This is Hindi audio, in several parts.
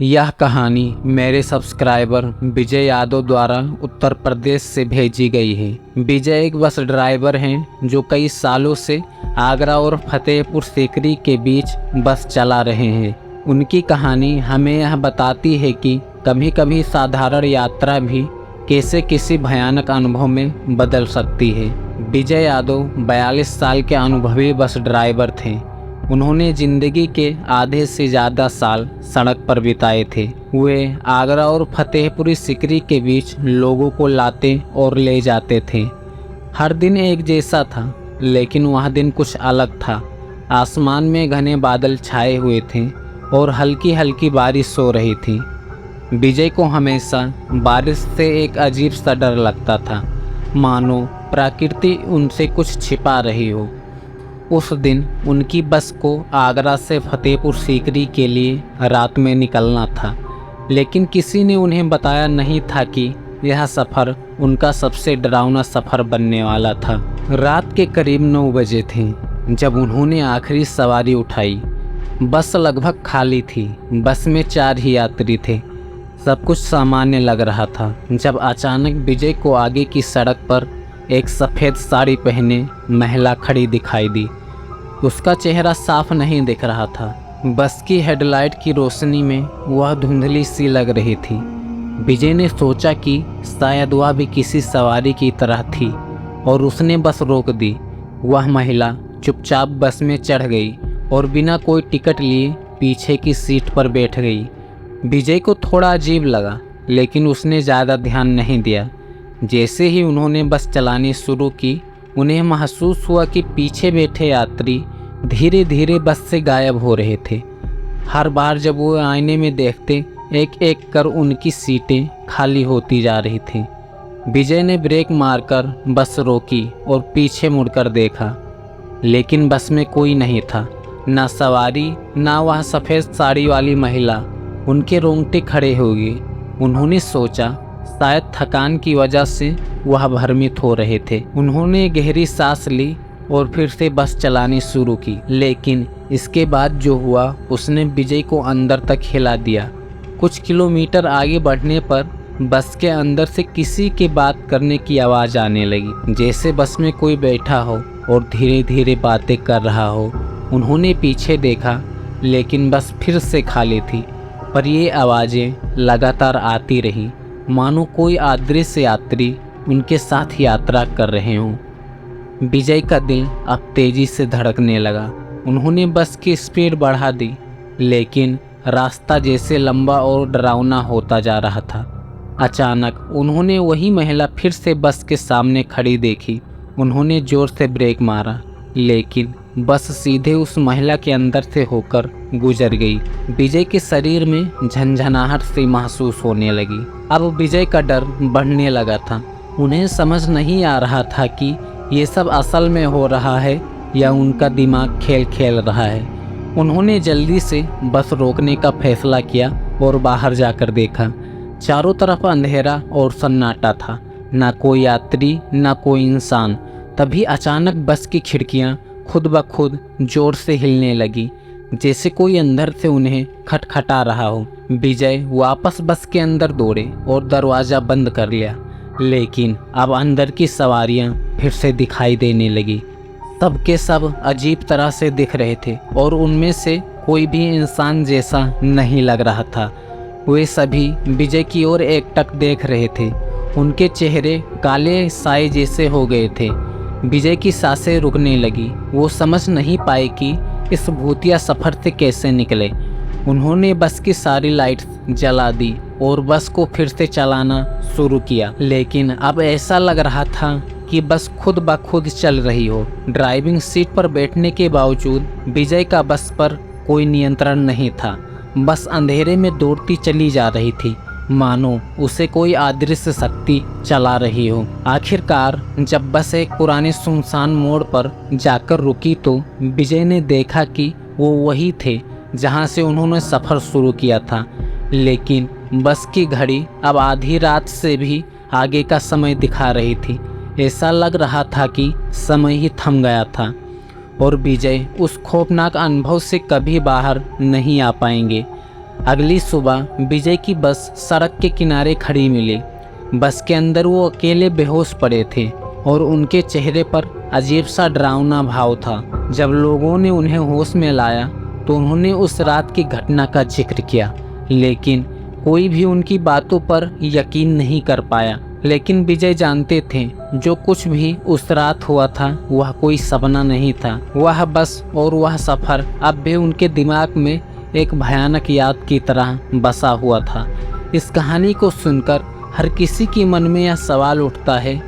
यह कहानी मेरे सब्सक्राइबर विजय यादव द्वारा उत्तर प्रदेश से भेजी गई है। विजय एक बस ड्राइवर हैं जो कई सालों से आगरा और फतेहपुर सीकरी के बीच बस चला रहे हैं। उनकी कहानी हमें यह बताती है कि कभी कभी साधारण यात्रा भी कैसे किसी भयानक अनुभव में बदल सकती है। विजय यादव 42 साल के अनुभवी बस ड्राइवर थे। उन्होंने ज़िंदगी के आधे से ज़्यादा साल सड़क पर बिताए थे। वे आगरा और फतेहपुरी सीकरी के बीच लोगों को लाते और ले जाते थे। हर दिन एक जैसा था, लेकिन वह दिन कुछ अलग था। आसमान में घने बादल छाए हुए थे और हल्की हल्की बारिश हो रही थी। विजय को हमेशा बारिश से एक अजीब सा डर लगता था, मानो प्रकृति उनसे कुछ छिपा रही हो। उस दिन उनकी बस को आगरा से फतेहपुर सीकरी के लिए रात में निकलना था, लेकिन किसी ने उन्हें बताया नहीं था कि यह सफ़र उनका सबसे डरावना सफ़र बनने वाला था। रात के करीब 9 बजे थे जब उन्होंने आखिरी सवारी उठाई। बस लगभग खाली थी। बस में 4 ही यात्री थे। सब कुछ सामान्य लग रहा था जब अचानक विजय को आगे की सड़क पर एक सफ़ेद साड़ी पहने महिला खड़ी दिखाई दी। उसका चेहरा साफ नहीं दिख रहा था। बस की हेडलाइट की रोशनी में वह धुंधली सी लग रही थी। विजय ने सोचा कि शायद वह भी किसी सवारी की तरह थी और उसने बस रोक दी। वह महिला चुपचाप बस में चढ़ गई और बिना कोई टिकट लिए पीछे की सीट पर बैठ गई। विजय को थोड़ा अजीब लगा, लेकिन उसने ज़्यादा ध्यान नहीं दिया। जैसे ही उन्होंने बस चलानी शुरू की, उन्हें महसूस हुआ कि पीछे बैठे यात्री धीरे धीरे बस से गायब हो रहे थे। हर बार जब वो आईने में देखते, एक एक कर उनकी सीटें खाली होती जा रही थीं। विजय ने ब्रेक मारकर बस रोकी और पीछे मुड़कर देखा, लेकिन बस में कोई नहीं था, ना सवारी ना वह सफ़ेद साड़ी वाली महिला। उनके रोंगटे खड़े हो गए। उन्होंने सोचा शायद थकान की वजह से वह भ्रमित हो रहे थे। उन्होंने गहरी सांस ली और फिर से बस चलानी शुरू की, लेकिन इसके बाद जो हुआ उसने विजय को अंदर तक हिला दिया। कुछ किलोमीटर आगे बढ़ने पर बस के अंदर से किसी के बात करने की आवाज़ आने लगी, जैसे बस में कोई बैठा हो और धीरे धीरे बातें कर रहा हो। उन्होंने पीछे देखा, लेकिन बस फिर से खाली थी, पर ये आवाज़ें लगातार आती रहीं, मानो कोई अदृश्य यात्री उनके साथ यात्रा कर रहे हों। विजय का दिल अब तेज़ी से धड़कने लगा। उन्होंने बस की स्पीड बढ़ा दी, लेकिन रास्ता जैसे लंबा और डरावना होता जा रहा था। अचानक उन्होंने वही महिला फिर से बस के सामने खड़ी देखी। उन्होंने ज़ोर से ब्रेक मारा, लेकिन बस सीधे उस महिला के अंदर से होकर गुजर गई। विजय के शरीर में झंझनाहट सी महसूस होने लगी। अब विजय का डर बढ़ने लगा था। उन्हें समझ नहीं आ रहा था कि ये सब असल में हो रहा है या उनका दिमाग खेल खेल रहा है। उन्होंने जल्दी से बस रोकने का फैसला किया और बाहर जाकर देखा। चारों तरफ अंधेरा और सन्नाटा था, ना कोई यात्री ना कोई इंसान। तभी अचानक बस की खिड़कियां खुद ब खुद जोर से हिलने लगी, जैसे कोई अंदर से उन्हें खटखटा रहा हो। विजय वापस बस के अंदर दौड़े और दरवाज़ा बंद कर लिया, लेकिन अब अंदर की सवारियां फिर से दिखाई देने लगी। सब के सब अजीब तरह से दिख रहे थे और उनमें से कोई भी इंसान जैसा नहीं लग रहा था। वे सभी विजय की ओर एकटक देख रहे थे। उनके चेहरे काले साए जैसे हो गए थे। विजय की सांसें रुकने लगी। वो समझ नहीं पाए कि इस भूतिया सफ़र से कैसे निकले। उन्होंने बस की सारी लाइट्स जला दी और बस को फिर से चलाना शुरू किया, लेकिन अब ऐसा लग रहा था कि बस खुद ब खुद चल रही हो। ड्राइविंग सीट पर बैठने के बावजूद विजय का बस पर कोई नियंत्रण नहीं था। बस अंधेरे में दौड़ती चली जा रही थी, मानो उसे कोई अदृश्य शक्ति चला रही हो। आखिरकार जब बस एक पुराने सुनसान मोड़ पर जाकर रुकी तो विजय ने देखा कि वो वही थे जहां से उन्होंने सफ़र शुरू किया था, लेकिन बस की घड़ी अब आधी रात से भी आगे का समय दिखा रही थी। ऐसा लग रहा था कि समय ही थम गया था और विजय उस खौफनाक अनुभव से कभी बाहर नहीं आ पाएंगे। अगली सुबह विजय की बस सड़क के किनारे खड़ी मिली। बस के अंदर वो अकेले बेहोश पड़े थे और उनके चेहरे पर अजीब सा डरावना भाव था। जब लोगों ने उन्हें होश में लाया तो उन्होंने उस रात की घटना का जिक्र किया, लेकिन कोई भी उनकी बातों पर यकीन नहीं कर पाया। लेकिन विजय जानते थे जो कुछ भी उस रात हुआ था वह कोई सपना नहीं था। वह बस और वह सफ़र अब भी उनके दिमाग में एक भयानक याद की तरह बसा हुआ था। इस कहानी को सुनकर हर किसी के मन में यह सवाल उठता है,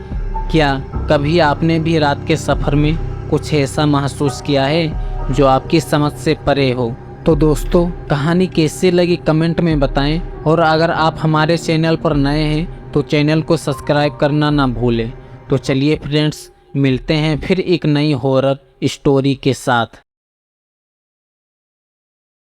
क्या कभी आपने भी रात के सफ़र में कुछ ऐसा महसूस किया है जो आपकी समझ से परे हो? तो दोस्तों, कहानी कैसी लगी कमेंट में बताएं, और अगर आप हमारे चैनल पर नए हैं तो चैनल को सब्सक्राइब करना ना भूलें। तो चलिए फ्रेंड्स, मिलते हैं फिर एक नई हॉरर स्टोरी के साथ।